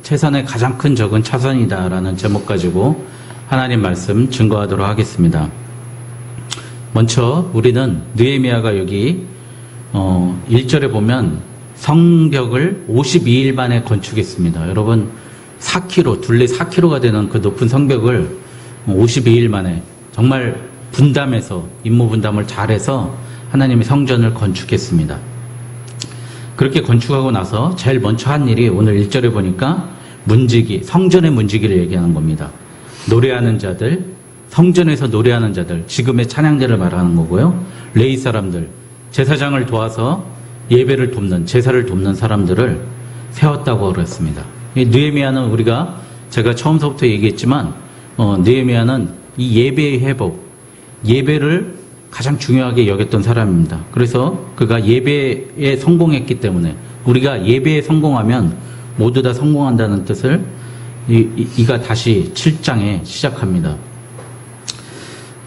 최선의 가장 큰 적은 차선이다라는 제목 가지고 하나님 말씀 증거하도록 하겠습니다. 먼저 우리는 느헤미야가 여기 1절에 보면 성벽을 52일 만에 건축했습니다. 여러분 4km, 둘레 4km가 되는 그 높은 성벽을 52일 만에 정말 분담해서 임무 분담을 잘해서 하나님의 성전을 건축했습니다. 그렇게 건축하고 나서 제일 먼저 한 일이 오늘 1절에 보니까 문지기, 성전의 문지기를 얘기하는 겁니다. 노래하는 자들, 성전에서 노래하는 자들, 지금의 찬양대를 말하는 거고요. 레위 사람들, 제사장을 도와서 예배를 돕는, 제사를 돕는 사람들을 세웠다고 그랬습니다. 느헤미야는 우리가 제가 처음서부터 얘기했지만 느헤미야는 이 예배의 회복, 예배를 가장 중요하게 여겼던 사람입니다. 그래서 그가 예배에 성공했기 때문에 우리가 예배에 성공하면 모두 다 성공한다는 뜻을 이가 다시 7장에 시작합니다.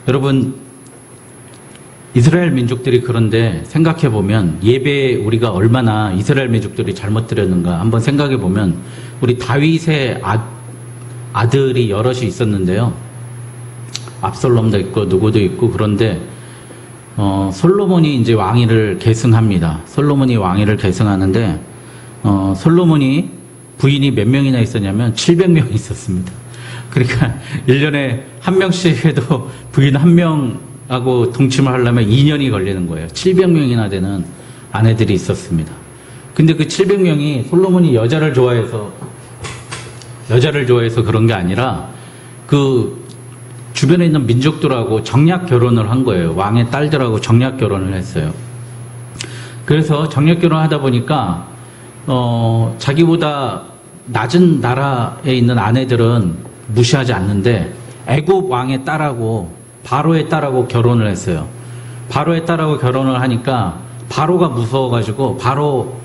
여러분 이스라엘 민족들이 그런데 생각해보면 예배에 우리가 얼마나 이스라엘 민족들이 잘못 드렸는가 한번 생각해보면 우리 다윗의 아들이 여럿이 있었는데요. 압살롬도 있고 누구도 있고 그런데 솔로몬이 이제 왕위를 계승합니다. 솔로몬이 왕위를 계승하는데 솔로몬이 부인이 몇 명이나 있었냐면 700명이 있었습니다. 그러니까 1년에 한 명씩 해도 부인 한 명하고 동침을 하려면 2년이 걸리는 거예요. 700명이나 되는 아내들이 있었습니다. 근데 그 700명이 솔로몬이 여자를 좋아해서 그런 게 아니라 그 주변에 있는 민족들하고 정략 결혼을 한 거예요. 왕의 딸들하고 정략 결혼을 했어요. 그래서 정략 결혼을 하다 보니까 자기보다 낮은 나라에 있는 아내들은 무시하지 않는데 애굽 왕의 딸하고 바로의 딸하고 결혼을 했어요. 바로의 딸하고 결혼을 하니까 바로가 무서워가지고 바로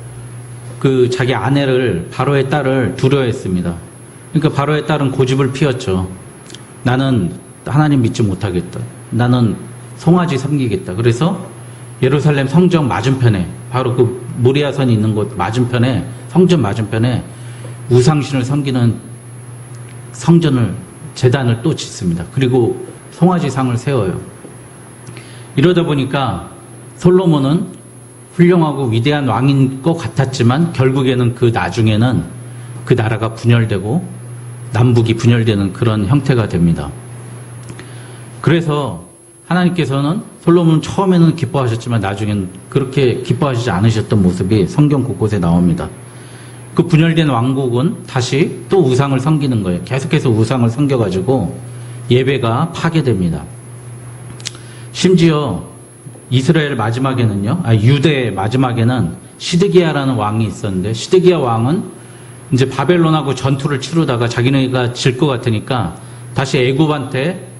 그 자기 아내를 바로의 딸을 두려워했습니다. 그러니까 바로의 딸은 고집을 피웠죠. 나는 하나님 믿지 못하겠다. 나는 송아지 섬기겠다. 그래서 예루살렘 성전 맞은편에 바로 그 모리아산이 있는 곳 맞은편에 성전 맞은편에 우상신을 섬기는 성전을 제단을 또 짓습니다. 그리고 송아지상을 세워요. 이러다 보니까 솔로몬은 훌륭하고 위대한 왕인 것 같았지만 결국에는 그 나중에는 그 나라가 분열되고 남북이 분열되는 그런 형태가 됩니다. 그래서 하나님께서는 솔로몬은 처음에는 기뻐하셨지만 나중에는 그렇게 기뻐하시지 않으셨던 모습이 성경 곳곳에 나옵니다. 그 분열된 왕국은 다시 또 우상을 섬기는 거예요. 계속해서 우상을 섬겨가지고 예배가 파괴됩니다. 심지어 이스라엘 마지막에는요, 유대 마지막에는 시드기야라는 왕이 있었는데 시드기야 왕은 이제 바벨론하고 전투를 치르다가 자기네가 질 것 같으니까 다시 애굽한테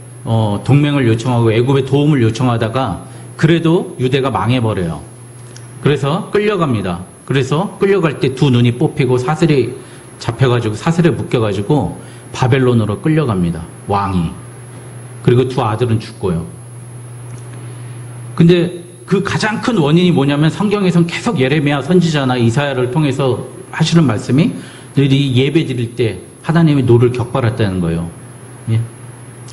동맹을 요청하고 애굽의 도움을 요청하다가 그래도 유대가 망해버려요. 그래서 끌려갑니다. 그래서 끌려갈 때 두 눈이 뽑히고 사슬이 잡혀가지고 사슬에 묶여가지고 바벨론으로 끌려갑니다. 왕이. 그리고 두 아들은 죽고요. 근데 그 가장 큰 원인이 뭐냐면 성경에선 계속 예레미야 선지자나 이사야를 통해서 하시는 말씀이 너희들이 예배 드릴 때 하나님의 노를 격발했다는 거예요. 예?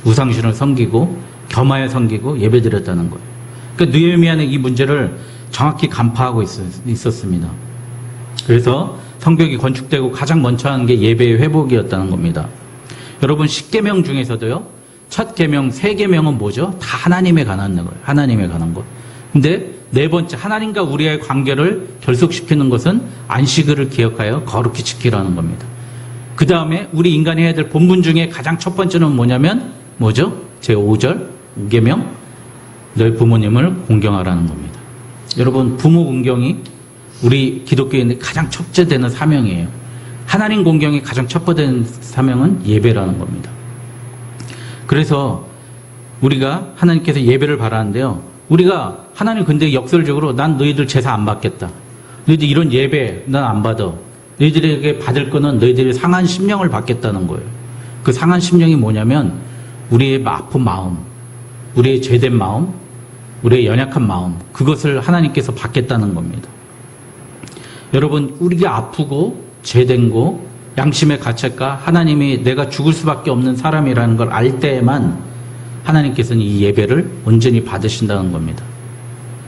우상신을 섬기고 겸하여 섬기고 예배 드렸다는 거예요. 그러니까 느헤미야는 이 문제를 정확히 간파하고 있었습니다. 그래서 성벽이 건축되고 가장 먼저 하는 게 예배의 회복이었다는 겁니다. 여러분 10계명 중에서도요. 첫 계명, 세 계명은 뭐죠? 다 하나님에 관한 거예요. 하나님에 관한 것. 근데 네 번째 하나님과 우리의 관계를 결속시키는 것은 안식일을 기억하여 거룩히 지키라는 겁니다. 그 다음에 우리 인간이 해야 될 본분 중에 가장 첫 번째는 뭐냐면 뭐죠? 제5절 5계명 너희 부모님을 공경하라는 겁니다. 여러분 부모 공경이 우리 기독교인의 가장 첫째 되는 사명이에요. 하나님 공경이 가장 첫 번째 되는 사명은 예배라는 겁니다. 그래서 우리가 하나님께서 예배를 바라는데요. 우리가 하나님 근데 역설적으로 난 너희들 제사 안 받겠다. 너희들 이런 예배 난 안 받아. 너희들에게 받을 거는 너희들의 상한 심령을 받겠다는 거예요. 그 상한 심령이 뭐냐면 우리의 아픈 마음, 우리의 죄된 마음, 우리의 연약한 마음, 그것을 하나님께서 받겠다는 겁니다. 여러분 우리가 아프고 죄된 거, 양심의 가책과 하나님이 내가 죽을 수밖에 없는 사람이라는 걸 알 때에만 하나님께서는 이 예배를 온전히 받으신다는 겁니다.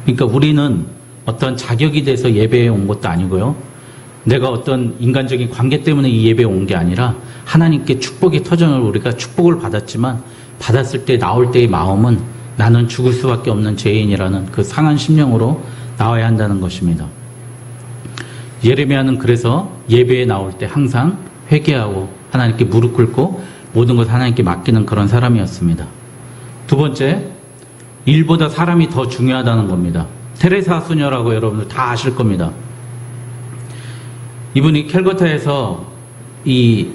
그러니까 우리는 어떤 자격이 돼서 예배에 온 것도 아니고요. 내가 어떤 인간적인 관계 때문에 이 예배에 온 게 아니라 하나님께 축복의 터전을 우리가 축복을 받았지만 받았을 때 나올 때의 마음은 나는 죽을 수밖에 없는 죄인이라는 그 상한 심령으로 나와야 한다는 것입니다. 예레미야는 그래서 예배에 나올 때 항상 회개하고 하나님께 무릎 꿇고 모든 것 하나님께 맡기는 그런 사람이었습니다. 두 번째, 일보다 사람이 더 중요하다는 겁니다. 테레사 수녀라고 여러분들 다 아실 겁니다. 이분이 캘커타에서 이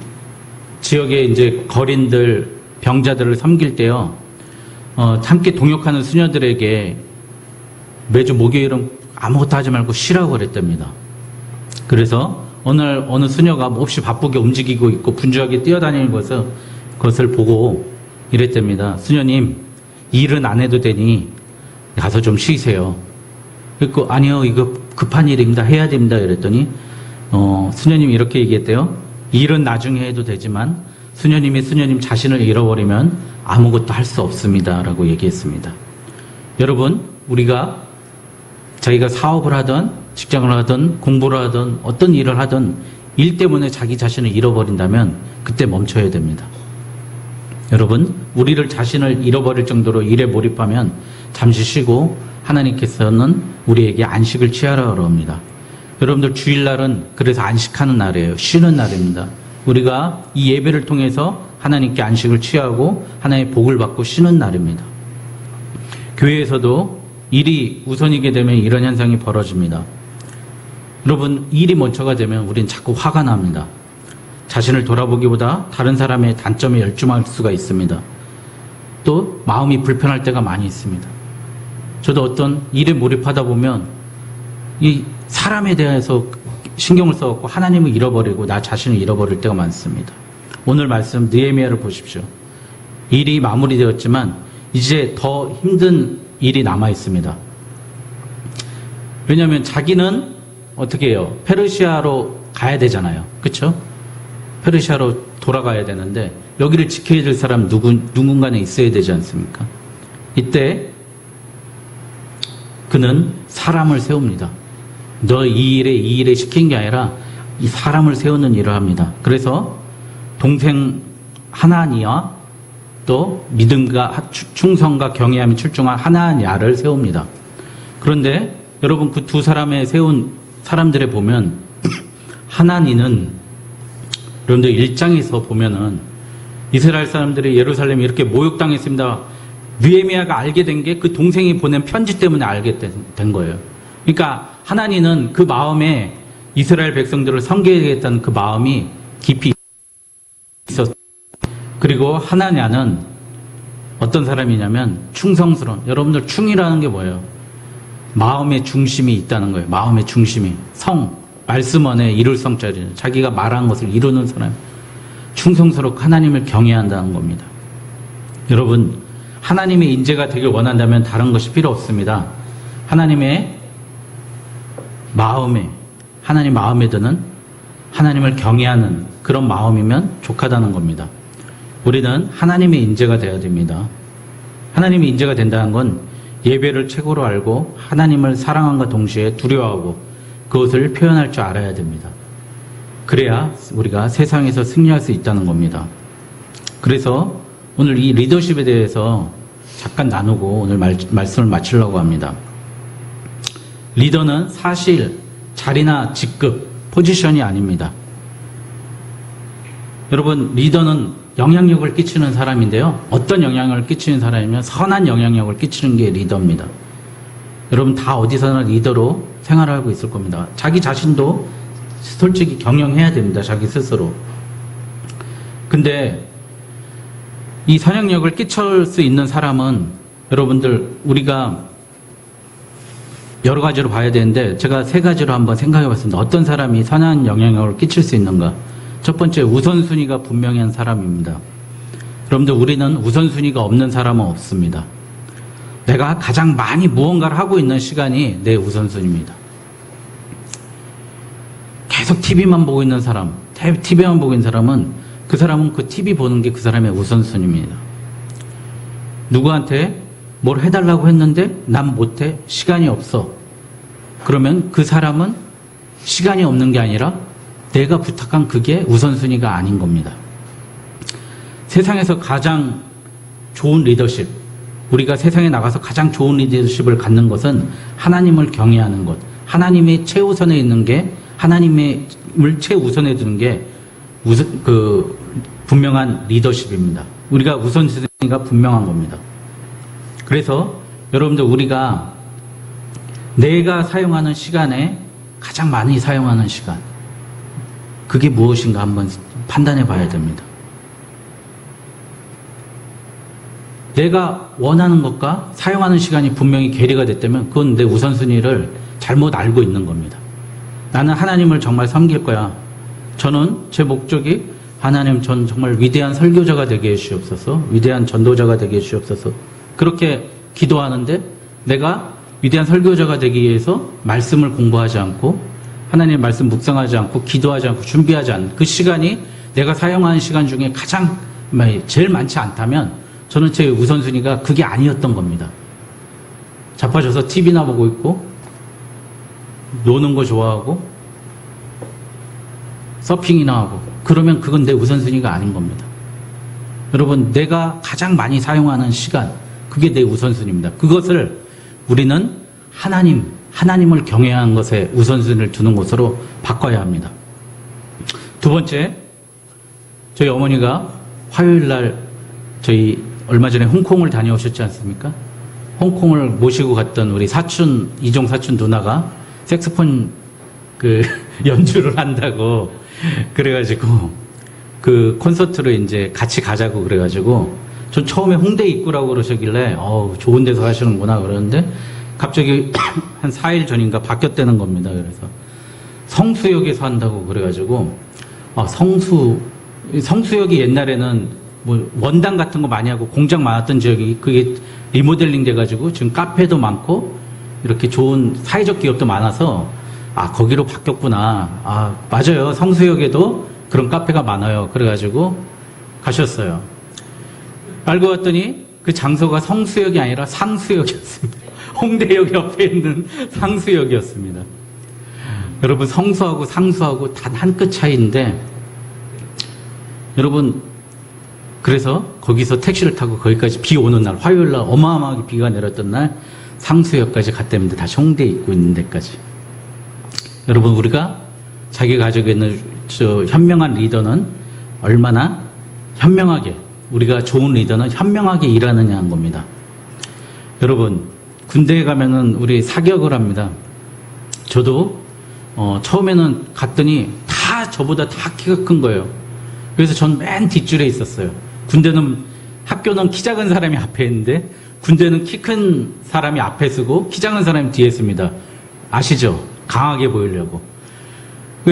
지역의 이제 거린들, 병자들을 섬길 때요, 함께 동역하는 수녀들에게 매주 목요일은 아무것도 하지 말고 쉬라고 그랬답니다. 그래서 오늘 어느 수녀가 몹시 바쁘게 움직이고 있고 분주하게 뛰어다니는 것을 보고 이랬답니다. 수녀님, 일은 안 해도 되니 가서 좀 쉬세요. 그리고 아니요, 이거 급한 일입니다. 해야 됩니다. 이랬더니 수녀님이 이렇게 얘기했대요. 일은 나중에 해도 되지만 수녀님이 수녀님 자신을 잃어버리면 아무것도 할 수 없습니다. 라고 얘기했습니다. 여러분, 우리가 자기가 사업을 하든 직장을 하든 공부를 하든 어떤 일을 하든 일 때문에 자기 자신을 잃어버린다면 그때 멈춰야 됩니다. 여러분, 우리를 자신을 잃어버릴 정도로 일에 몰입하면 잠시 쉬고 하나님께서는 우리에게 안식을 취하라고 합니다. 여러분들 주일날은 그래서 안식하는 날이에요. 쉬는 날입니다. 우리가 이 예배를 통해서 하나님께 안식을 취하고 하나님의 복을 받고 쉬는 날입니다. 교회에서도 일이 우선이게 되면 이런 현상이 벌어집니다. 여러분, 일이 먼저가 되면 우린 자꾸 화가 납니다. 자신을 돌아보기보다 다른 사람의 단점에 열중할 수가 있습니다. 또 마음이 불편할 때가 많이 있습니다. 저도 어떤 일에 몰입하다 보면 이 사람에 대해서 신경을 써갖고 하나님을 잃어버리고 나 자신을 잃어버릴 때가 많습니다. 오늘 말씀 느헤미야를 보십시오. 일이 마무리되었지만 이제 더 힘든 일이 남아 있습니다. 왜냐하면 자기는 어떻게 해요? 페르시아로 가야 되잖아요. 그렇죠? 페르시아로 돌아가야 되는데 여기를 지켜야 될 사람 누군가는 있어야 되지 않습니까? 이때 그는 사람을 세웁니다. 너 이 일에 시킨 게 아니라 이 사람을 세우는 일을 합니다. 그래서 동생 하나니와 또 믿음과 충성과 경외함이 출중한 하나냐를 세웁니다. 그런데 여러분 그 두 사람의 세운 사람들에 보면 하나니는 여러분들 1장에서 보면은 이스라엘 사람들이 예루살렘에 이렇게 모욕당했습니다. 느헤미야가 알게 된 게 그 동생이 보낸 편지 때문에 알게 된 거예요. 그러니까 하나니는 그 마음에 이스라엘 백성들을 섬겨야겠다는 그 마음이 깊이 있었어요. 그리고 하나냐는 어떤 사람이냐면 충성스러운, 여러분들 충이라는 게 뭐예요? 마음의 중심이 있다는 거예요. 마음의 중심이. 말씀 안에 이룰 성자리는 자기가 말한 것을 이루는 사람. 충성스럽고 하나님을 경외한다는 겁니다. 여러분, 하나님의 인재가 되길 원한다면 다른 것이 필요 없습니다. 하나님의 마음에, 하나님 마음에 드는 하나님을 경외하는 그런 마음이면 족하다는 겁니다. 우리는 하나님의 인재가 되어야 됩니다. 하나님의 인재가 된다는 건 예배를 최고로 알고 하나님을 사랑함과 동시에 두려워하고 그것을 표현할 줄 알아야 됩니다. 그래야 우리가 세상에서 승리할 수 있다는 겁니다. 그래서 오늘 이 리더십에 대해서 잠깐 나누고 오늘 말씀을 마치려고 합니다. 리더는 사실 자리나 직급, 포지션이 아닙니다. 여러분, 리더는 영향력을 끼치는 사람인데요. 어떤 영향력을 끼치는 사람이면 선한 영향력을 끼치는 게 리더입니다. 여러분 다 어디서나 리더로 생활하고 있을 겁니다. 자기 자신도 솔직히 경영해야 됩니다. 자기 스스로. 근데 이 선행력을 끼칠 수 있는 사람은 여러분들 우리가 여러 가지로 봐야 되는데 제가 세 가지로 한번 생각해 봤습니다. 어떤 사람이 선한 영향력을 끼칠 수 있는가? 첫 번째, 우선순위가 분명한 사람입니다. 여러분들 우리는 우선순위가 없는 사람은 없습니다. 내가 가장 많이 무언가를 하고 있는 시간이 내 우선순위입니다. 계속 TV만 보고 있는 사람, TV만 보고 있는 사람은 그 TV 보는 게 그 사람의 우선순위입니다. 누구한테 뭘 해달라고 했는데 난 못해, 시간이 없어. 그러면 그 사람은 시간이 없는 게 아니라 내가 부탁한 그게 우선순위가 아닌 겁니다. 세상에서 가장 좋은 리더십, 우리가 세상에 나가서 가장 좋은 리더십을 갖는 것은 하나님을 경외하는 것, 하나님의 최우선에 있는 게, 하나님을 최우선에 두는 게 분명한 리더십입니다. 우리가 우선순위가 분명한 겁니다. 그래서 여러분들, 우리가 내가 사용하는 시간에 가장 많이 사용하는 시간, 그게 무엇인가 한번 판단해 봐야 됩니다. 내가 원하는 것과 사용하는 시간이 분명히 괴리가 됐다면 그건 내 우선순위를 잘못 알고 있는 겁니다. 나는 하나님을 정말 섬길 거야. 저는 제 목적이 하나님, 전 정말 위대한 설교자가 되게 해주시옵소서, 위대한 전도자가 되게 해주시옵소서, 그렇게 기도하는데 내가 위대한 설교자가 되기 위해서 말씀을 공부하지 않고 하나님의 말씀 묵상하지 않고 기도하지 않고 준비하지 않는 그 시간이 내가 사용하는 시간 중에 가장 제일 많지 않다면 저는 제 우선순위가 그게 아니었던 겁니다. 자빠져서 TV나 보고 있고 노는 거 좋아하고 서핑이나 하고, 그러면 그건 내 우선순위가 아닌 겁니다. 여러분, 내가 가장 많이 사용하는 시간, 그게 내 우선순위입니다. 그것을 우리는 하나님을 경외하는 것에 우선순위를 두는 것으로 바꿔야 합니다. 두 번째, 저희 어머니가 화요일날 저희 얼마 전에 홍콩을 다녀오셨지 않습니까? 홍콩을 모시고 갔던 우리 사촌, 이종 사촌 누나가 색소폰 연주를 한다고 그래가지고 그 콘서트를 이제 같이 가자고 그래가지고, 전 처음에 홍대 입구라고 그러시길래 좋은 데서 하시는구나 그러는데 갑자기 한 4일 전인가 바뀌었다는 겁니다. 그래서 성수역에서 한다고 그래가지고, 성수역이 옛날에는 뭐 원당 같은 거 많이 하고 공장 많았던 지역이 그게 리모델링 돼가지고 지금 카페도 많고 이렇게 좋은 사회적 기업도 많아서 거기로 바뀌었구나. 맞아요. 성수역에도 그런 카페가 많아요. 그래가지고 가셨어요. 알고 봤더니 그 장소가 성수역이 아니라 상수역이었습니다. 홍대역 옆에 있는 상수역이었습니다. 여러분, 성수하고 상수하고 단 한 끗 차이인데, 여러분, 그래서 거기서 택시를 타고 거기까지 비 오는 날, 화요일 날 어마어마하게 비가 내렸던 날 상수역까지 갔답니다. 다시 홍대에 있고 있는 데까지. 여러분, 우리가 자기 가지고 있는 현명한 리더는 얼마나 현명하게, 우리가 좋은 리더는 현명하게 일하느냐 한 겁니다. 여러분, 군대에 가면은 우리 사격을 합니다. 저도 처음에는 갔더니 다 저보다 다 키가 큰 거예요. 그래서 전 맨 뒷줄에 있었어요. 학교는 키 작은 사람이 앞에 있는데 군대는 키 큰 사람이 앞에 쓰고 키 작은 사람이 뒤에 씁니다. 아시죠? 강하게 보이려고.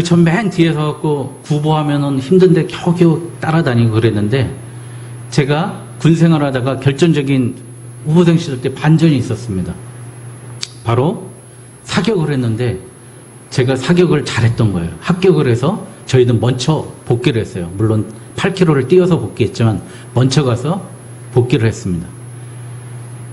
전 맨 뒤에 서갖고 구보하면은 힘든데 겨우겨우 따라다니고 그랬는데, 제가 군 생활하다가 결정적인 후보생 시절 때 반전이 있었습니다. 바로 사격을 했는데 제가 사격을 잘했던 거예요. 합격을 해서 저희는 먼저 복귀를 했어요. 물론 8km를 뛰어서 복귀했지만 먼저 가서 복귀를 했습니다.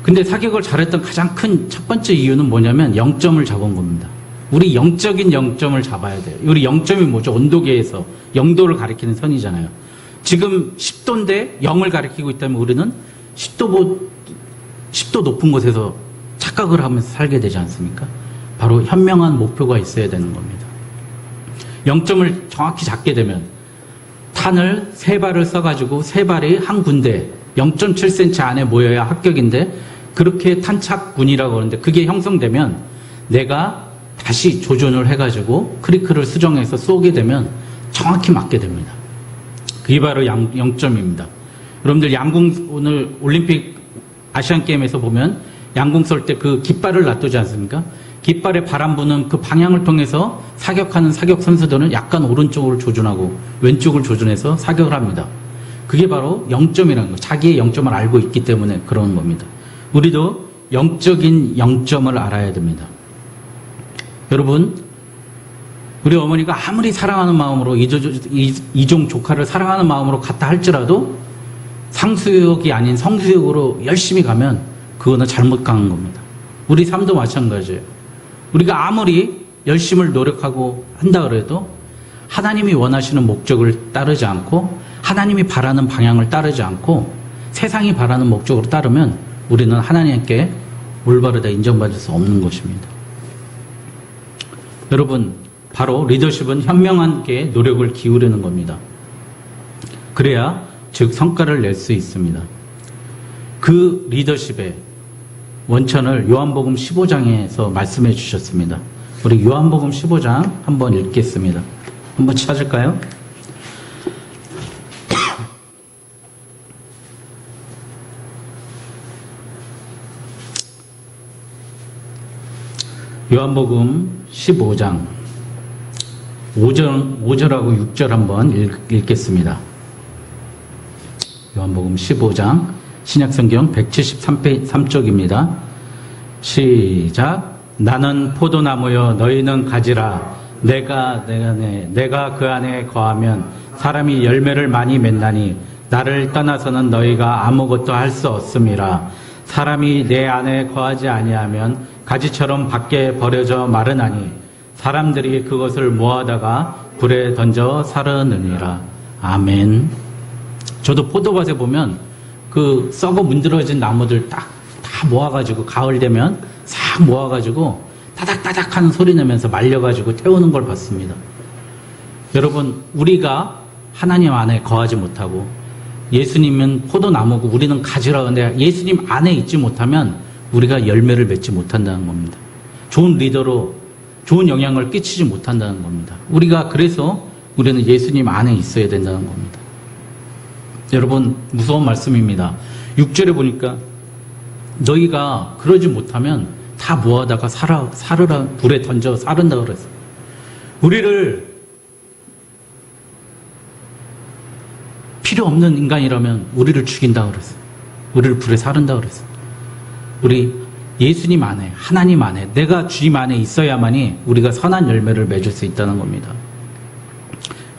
근데 사격을 잘했던 가장 큰 첫 번째 이유는 뭐냐면 0점을 잡은 겁니다. 우리 영적인 0점을 잡아야 돼요. 우리 0점이 뭐죠? 온도계에서 0도를 가리키는 선이잖아요. 지금 10도인데 0을 가리키고 있다면 우리는 10도 높은 곳에서 착각을 하면서 살게 되지 않습니까? 바로 현명한 목표가 있어야 되는 겁니다. 0점을 정확히 잡게 되면 탄을 3발을 써가지고 3발이 한 군데 0.7cm 안에 모여야 합격인데, 그렇게 탄착군이라고 하는데 그게 형성되면 내가 다시 조준을 해가지고 크리크를 수정해서 쏘게 되면 정확히 맞게 됩니다. 그게 바로 0점입니다. 여러분들 양궁, 오늘 올림픽 아시안게임에서 보면 양궁 쏠 때 그 깃발을 놔두지 않습니까? 깃발에 바람 부는 그 방향을 통해서 사격하는 사격 선수들은 약간 오른쪽으로 조준하고 왼쪽을 조준해서 사격을 합니다. 그게 바로 0점이라는 거예요. 자기의 0점을 알고 있기 때문에 그런 겁니다. 우리도 영적인 0점을 알아야 됩니다. 여러분, 우리 어머니가 아무리 사랑하는 마음으로 이종 조카를 사랑하는 마음으로 갔다 할지라도 상수육이 아닌 성수육으로 열심히 가면 그거는 잘못 간 겁니다. 우리 삶도 마찬가지예요. 우리가 아무리 열심을 노력하고 한다 그래도 하나님이 원하시는 목적을 따르지 않고 하나님이 바라는 방향을 따르지 않고 세상이 바라는 목적으로 따르면 우리는 하나님께 올바르다 인정받을 수 없는 것입니다. 여러분, 바로 리더십은 현명하게 노력을 기울이는 겁니다. 그래야 즉 성과를 낼 수 있습니다. 그 리더십의 원천을 요한복음 15장에서 말씀해 주셨습니다. 우리 요한복음 15장 한번 읽겠습니다. 한번 찾을까요? 요한복음 15장 5절하고 6절 한번 읽겠습니다. 요한복음 15장 신약성경 173쪽입니다. 시작. 나는 포도나무여 너희는 가지라. 내가 그 안에 거하면 사람이 열매를 많이 맺나니 나를 떠나서는 너희가 아무것도 할 수 없음이라. 사람이 내 안에 거하지 아니하면 가지처럼 밖에 버려져 마르나니 사람들이 그것을 모아다가 불에 던져 사르느니라. 아멘. 저도 포도밭에 보면 그 썩어 문드러진 나무들 다 모아가지고 가을 되면 싹 모아가지고 따닥따닥 하는 소리 내면서 말려가지고 태우는 걸 봤습니다. 여러분, 우리가 하나님 안에 거하지 못하고 예수님은 포도나무고 우리는 가지라. 근데 예수님 안에 있지 못하면 우리가 열매를 맺지 못한다는 겁니다. 좋은 리더로 좋은 영향을 끼치지 못한다는 겁니다. 그래서 우리는 예수님 안에 있어야 된다는 겁니다. 여러분, 무서운 말씀입니다. 6절에 보니까 너희가 그러지 못하면 다 모아다가 사르라, 불에 던져 사른다 그랬어요. 우리를 필요 없는 인간이라면 우리를 죽인다 그랬어요. 우리를 불에 사른다 그랬어요. 우리 예수님 안에, 하나님 안에, 내가 주님 안에 있어야만이 우리가 선한 열매를 맺을 수 있다는 겁니다.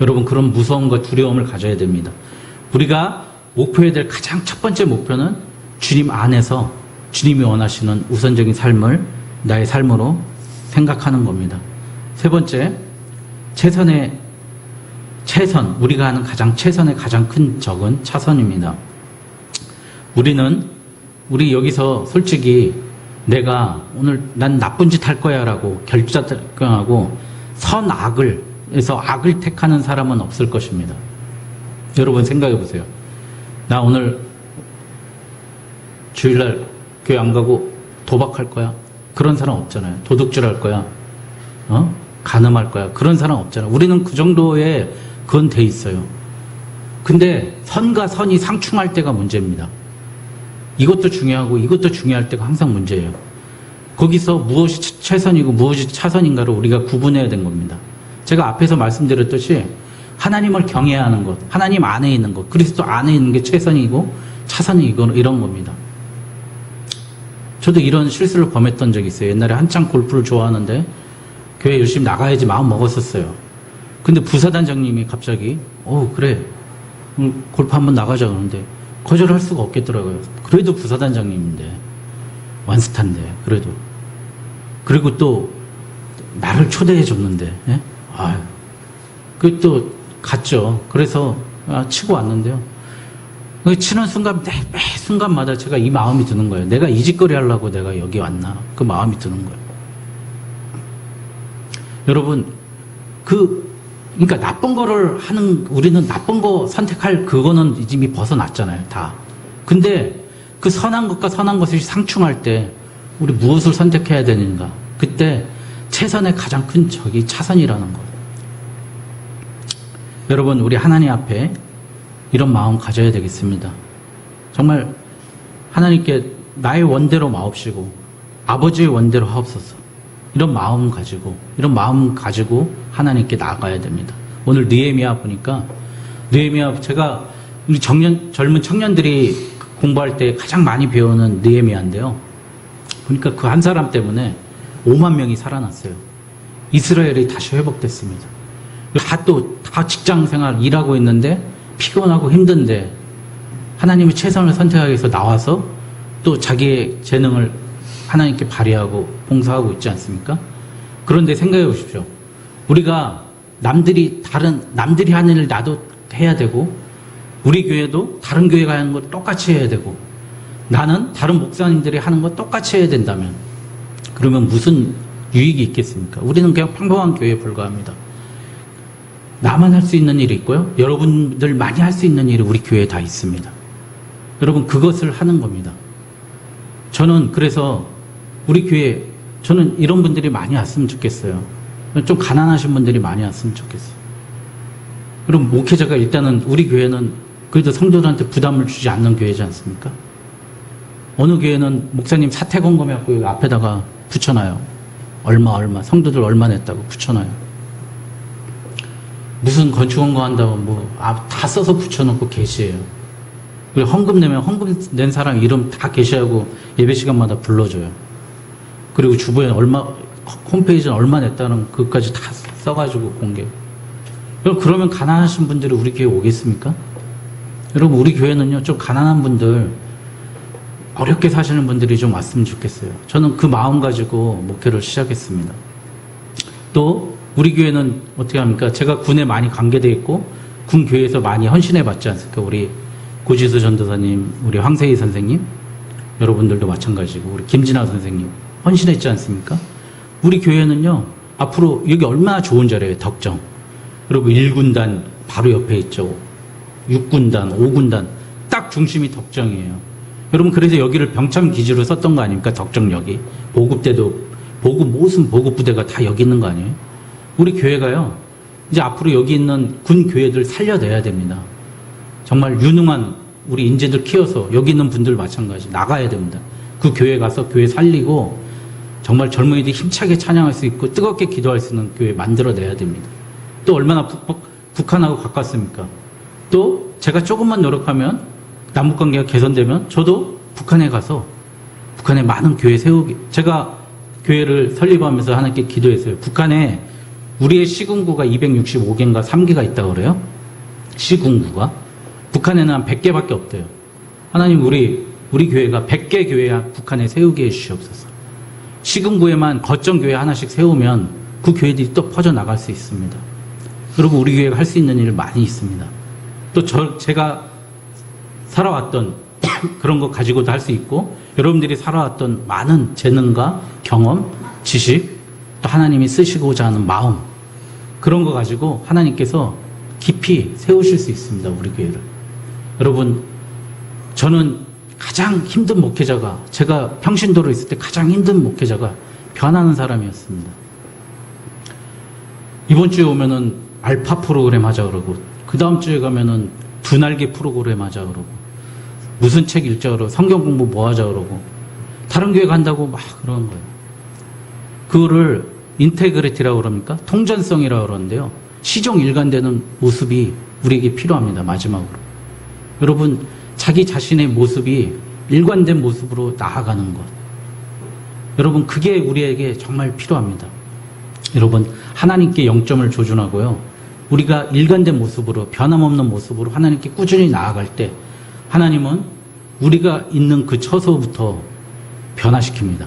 여러분, 그런 무서움과 두려움을 가져야 됩니다. 우리가 목표해야 될 가장 첫 번째 목표는 주님 안에서 주님이 원하시는 우선적인 삶을 나의 삶으로 생각하는 겁니다. 세 번째, 최선, 우리가 하는 최선의 가장 큰 적은 차선입니다. 우리 여기서 솔직히 내가 오늘 난 나쁜 짓 할 거야 라고 결정하고 선악을에서 악을 택하는 사람은 없을 것입니다. 여러분 생각해 보세요. 나 오늘 주일날 교회 안 가고 도박할 거야. 그런 사람 없잖아요. 도둑질 할 거야. 간음할 거야. 그런 사람 없잖아요. 우리는 그 정도의 그건 돼 있어요. 근데 선과 선이 상충할 때가 문제입니다. 이것도 중요하고 이것도 중요할 때가 항상 문제예요. 거기서 무엇이 최선이고 무엇이 차선인가를 우리가 구분해야 된 겁니다. 제가 앞에서 말씀드렸듯이 하나님을 경외해야 하는 것, 하나님 안에 있는 것, 그리스도 안에 있는 게 최선이고 차선이 이런 겁니다. 저도 이런 실수를 범했던 적이 있어요. 옛날에 한창 골프를 좋아하는데 교회 열심히 나가야지 마음 먹었었어요. 근데 부사단장님이 갑자기 그래 골프 한번 나가자 그러는데 거절할 수가 없겠더라고요. 그래도 부사단장님인데 완스타인데 그래도 그리고 또 나를 초대해 줬는데 그 또 갔죠. 그래서 치고 왔는데요. 치는 순간 매 순간마다 제가 이 마음이 드는 거예요. 내가 이 짓거리 하려고 내가 여기 왔나? 그 마음이 드는 거예요. 여러분 그러니까 나쁜 거를 우리는 나쁜 거 선택할 그거는 이미 벗어났잖아요, 다. 근데 그 선한 것과 선한 것이 상충할 때 우리 무엇을 선택해야 되는가? 그때 최선의 가장 큰 적이 차선이라는 거. 여러분, 우리 하나님 앞에 이런 마음 가져야 되겠습니다. 정말 하나님께 나의 원대로 마옵시고 아버지의 원대로 하옵소서. 이런 마음 가지고 하나님께 나아가야 됩니다. 오늘 느헤미야 보니까 제가 우리 젊은 청년들이 공부할 때 가장 많이 배우는 느헤미야인데요. 보니까 그 한 사람 때문에 5만 명이 살아났어요. 이스라엘이 다시 회복됐습니다. 다 직장 생활 일하고 있는데 피곤하고 힘든데 하나님이 최선을 선택하기 위해서 나와서 또 자기의 재능을 하나님께 발휘하고 봉사하고 있지 않습니까? 그런데 생각해 보십시오. 우리가 남들이 하는 일 나도 해야 되고, 우리 교회도 다른 교회가 하는 거 똑같이 해야 되고, 나는 다른 목사님들이 하는 거 똑같이 해야 된다면, 그러면 무슨 유익이 있겠습니까? 우리는 그냥 평범한 교회에 불과합니다. 나만 할 수 있는 일이 있고요. 여러분들 많이 할 수 있는 일이 우리 교회에 다 있습니다. 여러분, 그것을 하는 겁니다. 저는 그래서 우리 교회, 저는 이런 분들이 많이 왔으면 좋겠어요. 좀 가난하신 분들이 많이 왔으면 좋겠어요. 그럼 목회자가 일단은 우리 교회는 그래도 성도들한테 부담을 주지 않는 교회지 않습니까? 어느 교회는 목사님 사태 공검해갖고 여기 앞에다가 붙여놔요. 얼마, 성도들 얼마 냈다고 붙여놔요. 무슨 건축원고 한다고 다 써서 붙여놓고 게시해요. 그리고 헌금 내면 헌금 낸 사람 이름 다 게시하고 예배 시간마다 불러줘요. 그리고 주부에 홈페이지는 얼마 냈다는 그것까지 다 써가지고 공개. 그러면 가난하신 분들이 우리 교회 오겠습니까? 여러분, 우리 교회는요, 좀 가난한 분들, 어렵게 사시는 분들이 좀 왔으면 좋겠어요. 저는 그 마음 가지고 목회를 시작했습니다. 또, 우리 교회는 어떻게 합니까? 제가 군에 많이 관계되어 있고, 군 교회에서 많이 헌신해 봤지 않습니까? 우리 고지수 전도사님, 우리 황세희 선생님, 여러분들도 마찬가지고, 우리 김진아 선생님, 헌신했지 않습니까? 우리 교회는요, 앞으로 여기 얼마나 좋은 자리예요, 덕정. 그리고 1군단 바로 옆에 있죠. 6군단, 5군단, 딱 중심이 덕정이에요. 여러분, 그래서 여기를 병참 기지로 썼던 거 아닙니까? 덕정역이. 보급 때도, 모든 보급 부대가 다 여기 있는 거 아니에요? 우리 교회가요, 이제 앞으로 여기 있는 군 교회들 살려내야 됩니다. 정말 유능한 우리 인재들 키워서 여기 있는 분들 마찬가지 나가야 됩니다. 그 교회 가서 교회 살리고 정말 젊은이들이 힘차게 찬양할 수 있고 뜨겁게 기도할 수 있는 교회 만들어내야 됩니다. 또 얼마나 북한하고 가깝습니까? 또 제가 조금만 노력하면 남북관계가 개선되면 저도 북한에 가서 북한에 많은 교회 세우기, 제가 교회를 설립하면서 하나님께 기도했어요. 북한에 우리의 시군구가 265개인가 3개가 있다고 그래요. 시군구가. 북한에는 한 100개밖에 없대요. 하나님, 우리 교회가 100개 교회 북한에 세우게 해주시옵소서. 시군구에만 거점 교회 하나씩 세우면 그 교회들이 또 퍼져나갈 수 있습니다. 그리고 우리 교회가 할 수 있는 일 많이 있습니다. 또 제가 살아왔던 그런 거 가지고도 할 수 있고, 여러분들이 살아왔던 많은 재능과 경험, 지식, 또 하나님이 쓰시고자 하는 마음, 그런 거 가지고 하나님께서 깊이 세우실 수 있습니다, 우리 교회를. 여러분, 저는 가장 힘든 목회자가, 제가 평신도로 있을 때 가장 힘든 목회자가 변하는 사람이었습니다. 이번 주에 오면은 알파 프로그램 하자 그러고, 그 다음 주에 가면은 두 날개 프로그램 하자 그러고, 무슨 책 읽자 그러고, 성경 공부 뭐 하자 그러고, 다른 교회 간다고 막 그러는 거예요. 그거를 인테그리티라고 그럽니까? 통전성이라고 그러는데요. 시종 일관되는 모습이 우리에게 필요합니다, 마지막으로. 여러분, 자기 자신의 모습이 일관된 모습으로 나아가는 것. 여러분, 그게 우리에게 정말 필요합니다. 여러분, 하나님께 영점을 조준하고요. 우리가 일관된 모습으로, 변함없는 모습으로 하나님께 꾸준히 나아갈 때 하나님은 우리가 있는 그 처소부터 변화시킵니다.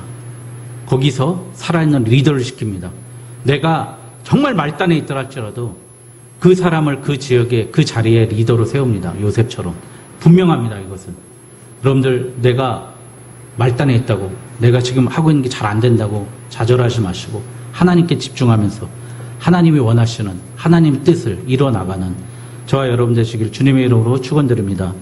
거기서 살아있는 리더를 시킵니다. 내가 정말 말단에 있더라 할지라도 그 사람을 그 지역에, 그 자리에 리더로 세웁니다. 요셉처럼. 분명합니다, 이것은. 여러분들, 내가 말단에 있다고, 내가 지금 하고 있는 게 잘 안 된다고 좌절하지 마시고 하나님께 집중하면서 하나님이 원하시는 하나님의 뜻을 이뤄나가는 저와 여러분 되시길 주님의 이름으로 축원드립니다.